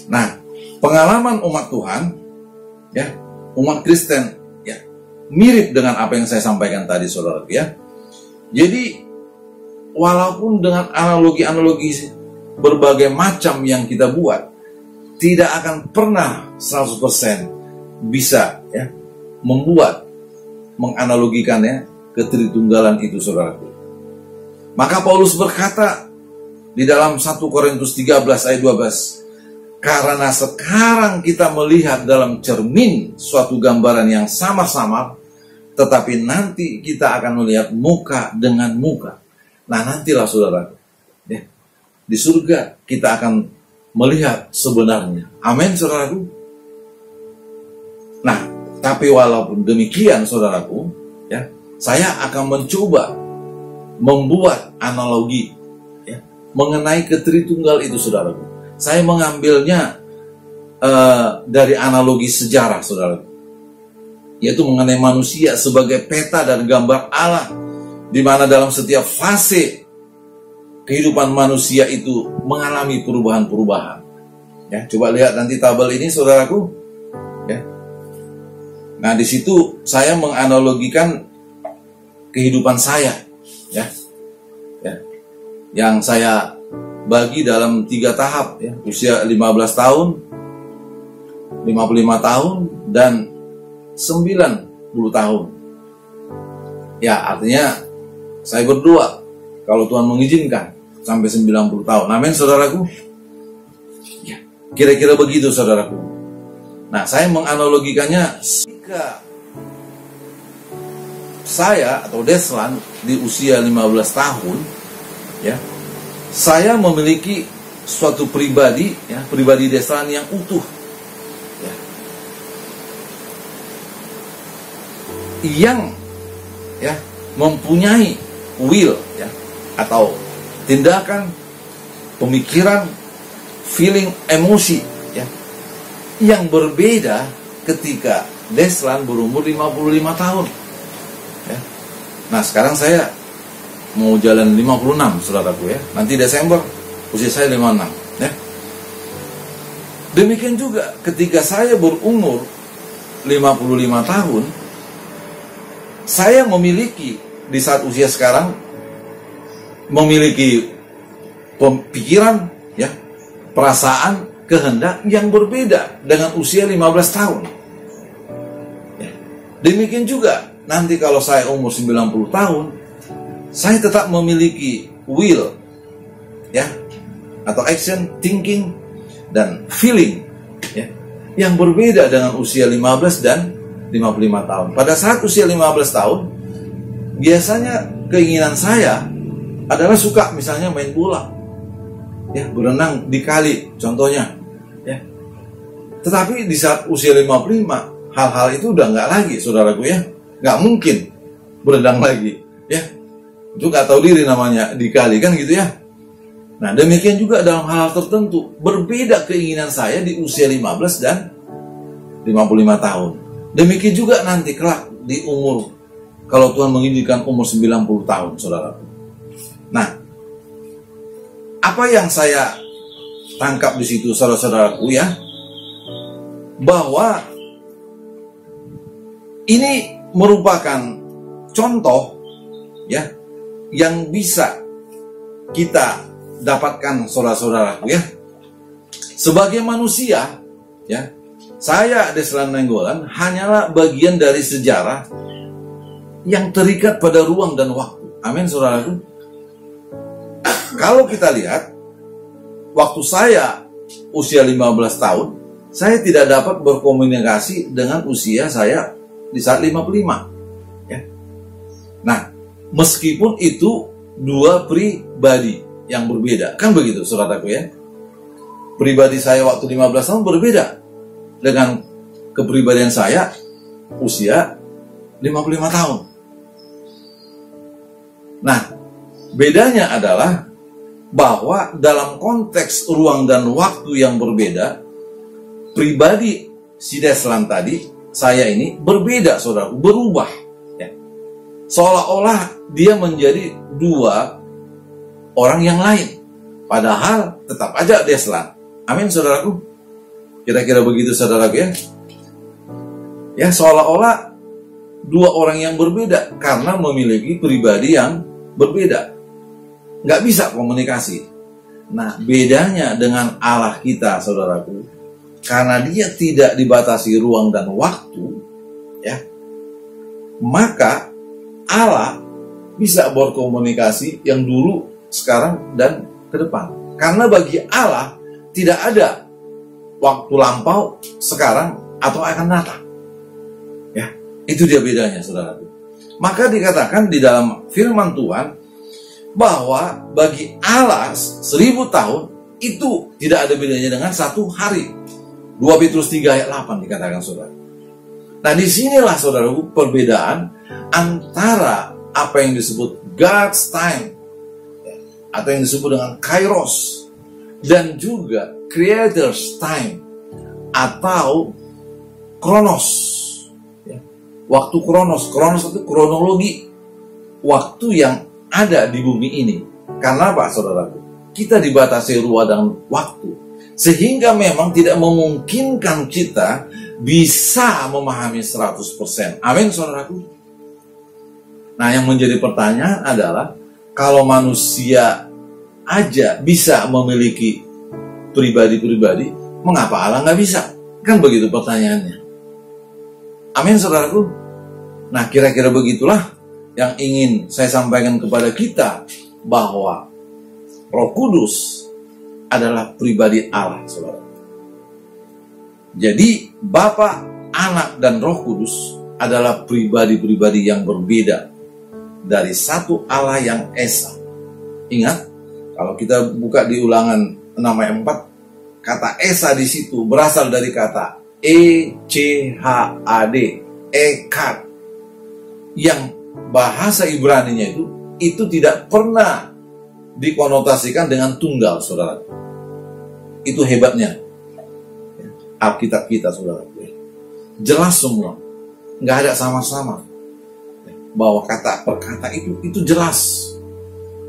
Nah, pengalaman umat Tuhan ya, umat Kristen ya, mirip dengan apa yang saya sampaikan tadi, saudaraku ya. Jadi walaupun dengan analogi-analogi berbagai macam yang kita buat, tidak akan pernah 100% bisa ya menganalogikannya ke Tritunggalan itu, saudaraku. Maka Paulus berkata di dalam 1 Korintus 13 ayat 12, karena sekarang kita melihat dalam cermin suatu gambaran yang sama-sama, tetapi nanti kita akan melihat muka dengan muka. Nah, nantilah, saudaraku ya, di surga kita akan melihat sebenarnya. Amin, saudaraku. Nah, tapi walaupun demikian, saudaraku ya, saya akan mencoba membuat analogi ya, mengenai Tritunggal itu, saudaraku. Saya mengambilnya dari analogi sejarah, saudaraku, yaitu mengenai manusia sebagai peta dan gambar Allah di mana dalam setiap fase kehidupan manusia itu mengalami perubahan-perubahan. Ya, coba lihat nanti tabel ini, saudaraku. Ya. Nah, di situ saya menganalogikan kehidupan saya, ya, yang saya bagi dalam 3 tahap, ya, usia 15 tahun, 55 tahun, dan 90 tahun. Ya, artinya saya berdoa kalau Tuhan mengizinkan sampai 90 tahun. Amin, saudaraku. Ya, kira-kira begitu, saudaraku. Nah, saya menganalogikannya, jika saya atau Deslan di usia 15 tahun, ya, saya memiliki suatu pribadi, ya, pribadi Deslan yang utuh, ya, yang, ya, mempunyai will, ya, atau tindakan, pemikiran, feeling, emosi, ya, yang berbeda ketika Deslan berumur 55 tahun. Ya. Nah, sekarang saya mau jalan 56, saudaraku, ya. Nanti Desember usia saya 56, ya. Demikian juga ketika saya berumur 55 tahun, saya memiliki di saat usia sekarang memiliki pemikiran, ya, perasaan, kehendak yang berbeda dengan usia 15 tahun. Ya. Demikian juga nanti kalau saya umur 90 tahun, saya tetap memiliki will, ya, atau action, thinking, dan feeling, ya, yang berbeda dengan usia 15 dan 55 tahun. Pada saat usia 15 tahun, biasanya keinginan saya adalah suka misalnya main bola, ya, berenang di kali, contohnya, ya. Tetapi di saat usia 55, hal-hal itu udah nggak lagi, saudaraku, ya. Nggak mungkin berenang lagi, ya. Itu nggak tahu diri namanya di kali, kan gitu, ya. Nah, demikian juga dalam hal tertentu, berbeda keinginan saya di usia 15 dan 55 tahun. Demikian juga nanti kelak di umur, kalau Tuhan mengizinkan umur 90 tahun, saudaraku. Nah, apa yang saya tangkap di situ, saudara-saudaraku, ya, bahwa ini merupakan contoh, ya, yang bisa kita dapatkan, saudara-saudaraku, ya. Sebagai manusia, ya, saya Deslan Nainggolan hanyalah bagian dari sejarah yang terikat pada ruang dan waktu. Amin, saudaraku. Kalau kita lihat, waktu saya usia 15 tahun, saya tidak dapat berkomunikasi dengan usia saya di saat 55. Ya. Nah, meskipun itu dua pribadi yang berbeda, kan begitu, saudaraku, ya. Pribadi saya waktu 15 tahun berbeda dengan kepribadian saya usia 55 tahun. Nah, bedanya adalah bahwa dalam konteks ruang dan waktu yang berbeda, pribadi si Deslan tadi, saya ini berbeda, saudara, berubah, ya. Seolah-olah dia menjadi dua orang yang lain, padahal tetap aja Deslan. Amin, saudaraku. Kira-kira begitu, saudaraku, ya. Ya, seolah-olah dua orang yang berbeda karena memiliki pribadi yang berbeda. Nggak bisa komunikasi. Nah, bedanya dengan Allah kita, saudaraku, karena dia tidak dibatasi ruang dan waktu, ya, maka Allah bisa berkomunikasi yang dulu, sekarang, dan ke depan. Karena bagi Allah tidak ada waktu lampau, sekarang, atau akan datang. Ya, itu dia bedanya, saudaraku. Maka dikatakan di dalam firman Tuhan bahwa bagi Allah 1000 tahun itu tidak ada bedanya dengan satu hari. 2 Petrus 3 ayat 8 dikatakan, saudara. Nah, disinilah, saudaraku, perbedaan antara apa yang disebut God's time, atau yang disebut dengan Kairos, dan juga Creator's time atau Kronos. Waktu Kronos itu kronologi. waktu yang ada di bumi ini. Karena apa, saudaraku? Kita dibatasi ruang dan waktu, sehingga memang tidak memungkinkan kita bisa memahami 100%. Amin, saudaraku. Nah, yang menjadi pertanyaan adalah, kalau manusia aja bisa memiliki pribadi-pribadi, mengapa Allah nggak bisa? Kan begitu pertanyaannya. Amin, saudaraku. Nah, kira-kira begitulah yang ingin saya sampaikan kepada kita, bahwa Roh Kudus adalah pribadi Allah, saudara. Jadi Bapa, Anak, dan Roh Kudus adalah pribadi-pribadi yang berbeda dari satu Allah yang esa. Ingat, kalau kita buka di Ulangan 6 ayat 4, kata esa di situ berasal dari kata ECHAD, Echad, yang bahasa Ibraninya itu tidak pernah dikonotasikan dengan tunggal, saudara. Itu hebatnya Alkitab kita, saudara. Jelas semua, nggak ada sama-sama, bahwa kata per kata itu jelas,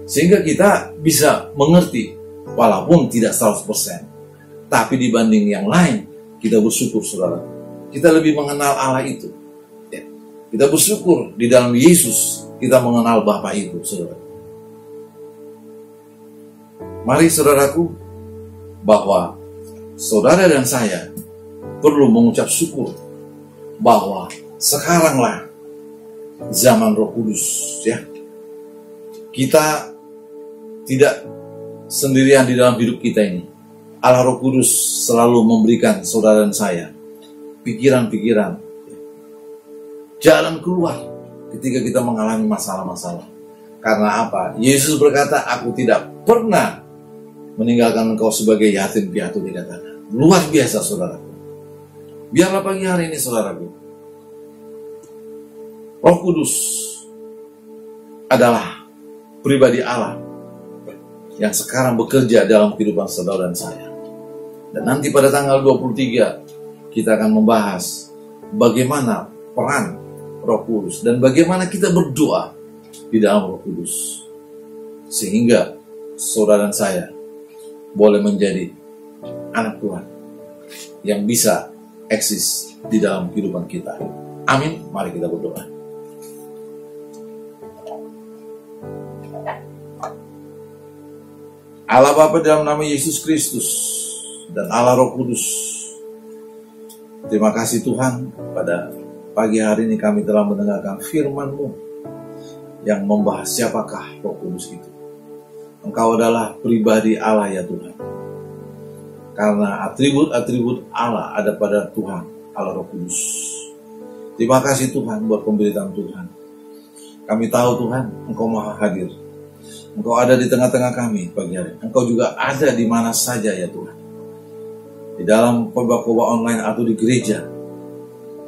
sehingga kita bisa mengerti, walaupun tidak 100%. Tapi dibanding yang lain, kita bersyukur, saudara. Kita lebih mengenal Allah itu. Kita bersyukur di dalam Yesus kita mengenal Bapa itu, saudara. Mari, saudaraku, bahwa saudara dan saya perlu mengucap syukur bahwa sekaranglah zaman Roh Kudus, ya. Kita tidak sendirian di dalam hidup kita ini. Allah Roh Kudus selalu memberikan saudara dan saya pikiran-pikiran, jalan keluar ketika kita mengalami masalah-masalah. Karena apa? Yesus berkata, aku tidak pernah meninggalkan engkau sebagai yatim piatu, dikatakan. Luar biasa, saudaraku. Biarlah pagi hari ini, saudaraku, Roh Kudus adalah pribadi Allah yang sekarang bekerja dalam kehidupan saudara dan saya. Dan nanti pada tanggal 23 kita akan membahas bagaimana peran Roh Kudus dan bagaimana kita berdoa di dalam Roh Kudus, sehingga saudara dan saya boleh menjadi anak Tuhan yang bisa eksis di dalam kehidupan kita. Amin. Mari kita berdoa. Allah Bapa, dalam nama Yesus Kristus dan Allah Roh Kudus, terima kasih Tuhan, pada pagi hari ini kami telah mendengarkan firman-Mu yang membahas siapakah Roh Kudus itu. Engkau adalah pribadi Allah, ya Tuhan. Karena atribut-atribut Allah ada pada Tuhan, Allah Roh Kudus. Terima kasih Tuhan buat pemberitaan Tuhan. Kami tahu Tuhan, Engkau Maha Hadir. Engkau ada di tengah-tengah kami pagi hari. Engkau juga ada di mana saja, ya Tuhan. Di dalam khotbah-khotbah online atau di gereja,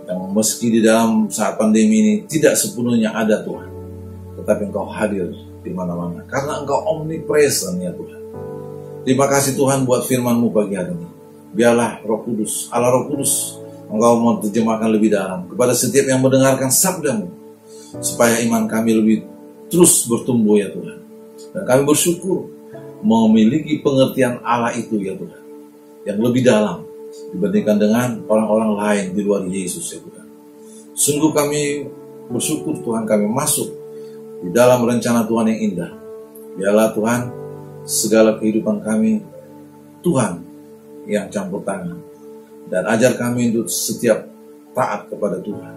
yang meski di dalam saat pandemi ini tidak sepenuhnya ada Tuhan, tetapi Engkau hadir di mana-mana. Karena Engkau omnipresent, ya Tuhan. Terima kasih Tuhan buat firman-Mu pagi hari ini. Biarlah Roh Kudus, Allah Roh Kudus, Engkau menerjemahkan lebih dalam kepada setiap yang mendengarkan sabda-Mu, supaya iman kami lebih terus bertumbuh, ya Tuhan. Dan kami bersyukur memiliki pengertian Allah itu, ya Tuhan, yang lebih dalam dibandingkan dengan orang-orang lain di luar Yesus, ya Tuhan. Sungguh kami bersyukur Tuhan, kami masuk di dalam rencana Tuhan yang indah. Biarlah Tuhan, segala kehidupan kami, Tuhan yang campur tangan. Dan ajar kami untuk setiap taat kepada Tuhan.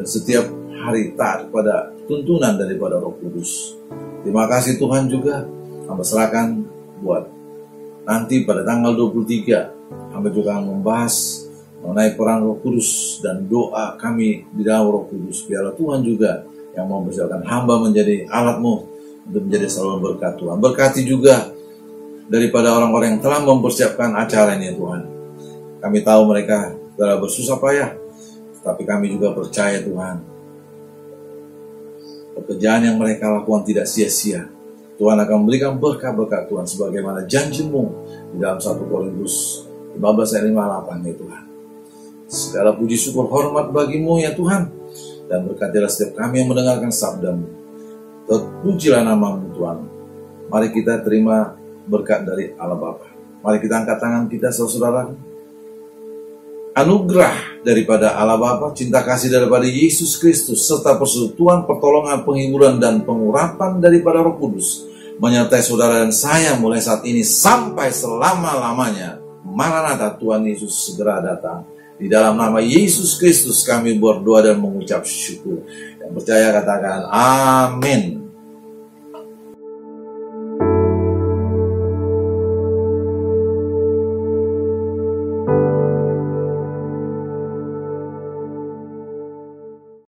Dan setiap hari taat kepada tuntunan daripada Roh Kudus. Terima kasih Tuhan juga, hamba serahkan buat nanti pada tanggal 23, hamba juga akan membahas mengenai peran Roh Kudus dan doa kami di dalam Roh Kudus. Biarlah Tuhan juga yang mempersiapkan hamba menjadi alat-Mu untuk menjadi selalu berkat Tuhan. Berkati juga daripada orang-orang yang telah mempersiapkan acara ini, Tuhan. Kami tahu mereka telah bersusah payah, tapi kami juga percaya Tuhan, pekerjaan yang mereka lakukan tidak sia-sia. Tuhan akan memberikan berkat-berkat Tuhan sebagaimana janji-Mu di dalam 1 Korintus 15 ayat 58, ya Tuhan. Segala puji syukur hormat bagi-Mu, ya Tuhan, dan berkatilah setiap kami yang mendengarkan sabda-Mu. Terpujilah namamu Tuhan. Mari kita terima berkat dari Allah Bapa. Mari kita angkat tangan kita saudara. Anugerah daripada Allah Bapa, cinta kasih daripada Yesus Kristus, serta persekutuan, pertolongan, penghiburan, dan pengurapan daripada Roh Kudus menyertai saudara dan saya mulai saat ini sampai selama-lamanya. Maranatha, Tuhan Yesus segera datang. Di dalam nama Yesus Kristus kami berdoa dan mengucap syukur. Yang percaya katakan amin.